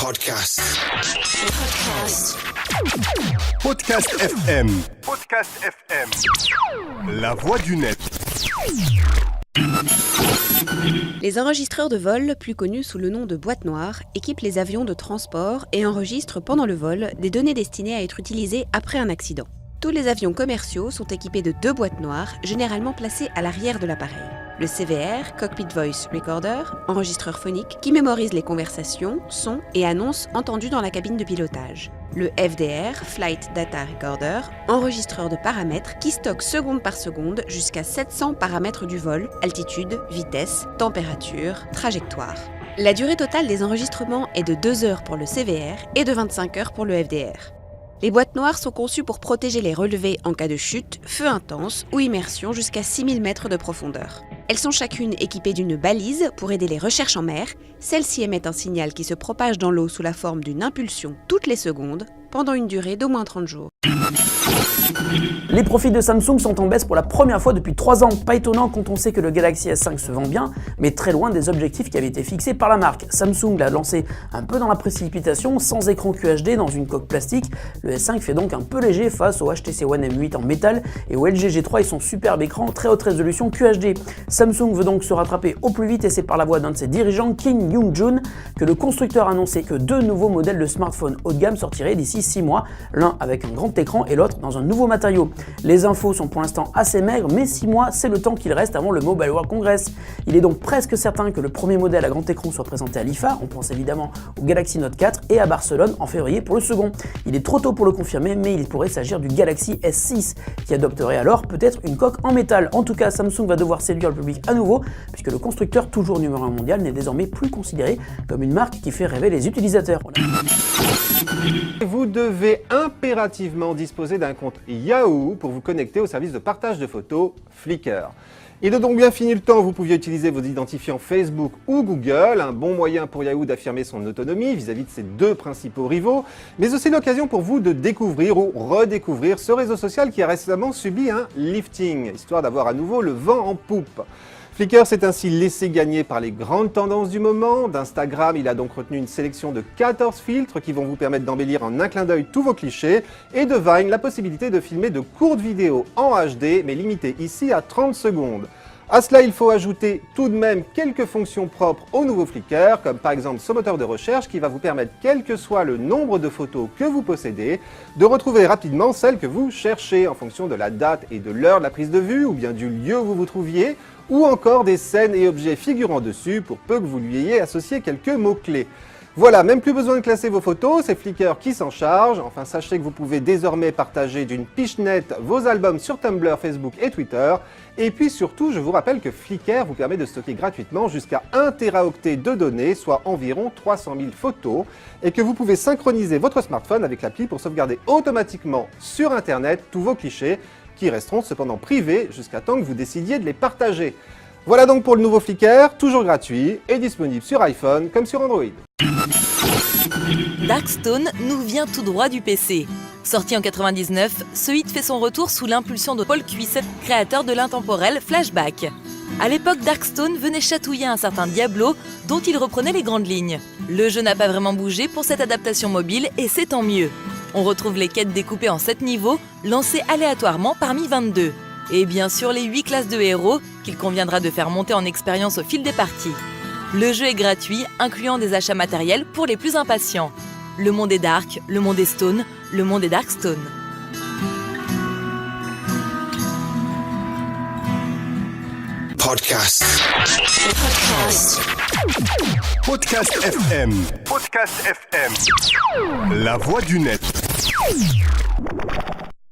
Podcast. Podcast FM. Podcast FM. La voix du net. Les enregistreurs de vol, plus connus sous le nom de boîtes noires, équipent les avions de transport et enregistrent pendant le vol des données destinées à être utilisées après un accident. Tous les avions commerciaux sont équipés de 2 boîtes noires, généralement placées à l'arrière de l'appareil. Le CVR, Cockpit Voice Recorder, enregistreur phonique, qui mémorise les conversations, sons et annonces entendues dans la cabine de pilotage. Le FDR, Flight Data Recorder, enregistreur de paramètres qui stocke seconde par seconde jusqu'à 700 paramètres du vol, altitude, vitesse, température, trajectoire. La durée totale des enregistrements est de 2 heures pour le CVR et de 25 heures pour le FDR. Les boîtes noires sont conçues pour protéger les relevés en cas de chute, feu intense ou immersion jusqu'à 6000 mètres de profondeur. Elles sont chacune équipées d'une balise pour aider les recherches en mer. Celle-ci émet un signal qui se propage dans l'eau sous la forme d'une impulsion toutes les secondes, pendant une durée d'au moins 30 jours. Les profits de Samsung sont en baisse pour la première fois depuis 3 ans. Pas étonnant quand on sait que le Galaxy S5 se vend bien, mais très loin des objectifs qui avaient été fixés par la marque. Samsung l'a lancé un peu dans la précipitation, sans écran QHD dans une coque plastique. Le S5 fait donc un peu léger face au HTC One M8 en métal et au LG G3 et son superbe écran très haute résolution QHD. Samsung veut donc se rattraper au plus vite et c'est par la voix d'un de ses dirigeants, Kim Young-jun, que le constructeur a annoncé que 2 nouveaux modèles de smartphones haut de gamme sortiraient d'ici 6 mois, l'un avec un grand écran et l'autre dans un nouveau matériau. Les infos sont pour l'instant assez maigres, mais 6 mois, c'est le temps qu'il reste avant le Mobile World Congress. Il est donc presque certain que le premier modèle à grand écran soit présenté à l'IFA, on pense évidemment au Galaxy Note 4, et à Barcelone en février pour le second. Il est trop tôt pour le confirmer, mais il pourrait s'agir du Galaxy S6, qui adopterait alors peut-être une coque en métal. En tout cas, Samsung va devoir séduire le public à nouveau, puisque le constructeur, toujours numéro 1 mondial, n'est désormais plus considéré comme une marque qui fait rêver les utilisateurs. Vous devez impérativement disposer d'un compte Yahoo pour vous connecter au service de partage de photos Flickr. Il est donc bien fini le temps où vous pouviez utiliser vos identifiants Facebook ou Google, un bon moyen pour Yahoo d'affirmer son autonomie vis-à-vis de ses 2 principaux rivaux, mais aussi l'occasion pour vous de découvrir ou redécouvrir ce réseau social qui a récemment subi un lifting, histoire d'avoir à nouveau le vent en poupe. Flickr s'est ainsi laissé gagner par les grandes tendances du moment. D'Instagram, il a donc retenu une sélection de 14 filtres qui vont vous permettre d'embellir en un clin d'œil tous vos clichés. Et de Vine, la possibilité de filmer de courtes vidéos en HD, mais limitées ici à 30 secondes. À cela, il faut ajouter tout de même quelques fonctions propres au nouveau Flickr, comme par exemple ce moteur de recherche qui va vous permettre, quel que soit le nombre de photos que vous possédez, de retrouver rapidement celles que vous cherchez en fonction de la date et de l'heure de la prise de vue, ou bien du lieu où vous vous trouviez, ou encore des scènes et objets figurant dessus pour peu que vous lui ayez associé quelques mots-clés. Voilà, même plus besoin de classer vos photos, c'est Flickr qui s'en charge. Enfin, sachez que vous pouvez désormais partager d'une piche nette vos albums sur Tumblr, Facebook et Twitter. Et puis surtout, je vous rappelle que Flickr vous permet de stocker gratuitement jusqu'à 1 téraoctet de données, soit environ 300 000 photos, et que vous pouvez synchroniser votre smartphone avec l'appli pour sauvegarder automatiquement sur Internet tous vos clichés, qui resteront cependant privés jusqu'à temps que vous décidiez de les partager. Voilà donc pour le nouveau Flickr, toujours gratuit et disponible sur iPhone comme sur Android. Darkstone nous vient tout droit du PC. Sorti en 99, ce hit fait son retour sous l'impulsion de Paul Cuisset, créateur de l'intemporel Flashback. À l'époque, Darkstone venait chatouiller un certain Diablo dont il reprenait les grandes lignes. Le jeu n'a pas vraiment bougé pour cette adaptation mobile et c'est tant mieux. On retrouve les quêtes découpées en 7 niveaux, lancées aléatoirement parmi 22. Et bien sûr les 8 classes de héros qu'il conviendra de faire monter en expérience au fil des parties. Le jeu est gratuit, incluant des achats matériels pour les plus impatients. Le monde est dark, le monde est stone, le monde est Darkstone. Podcast. Podcast FM. Podcast FM. La voix du net.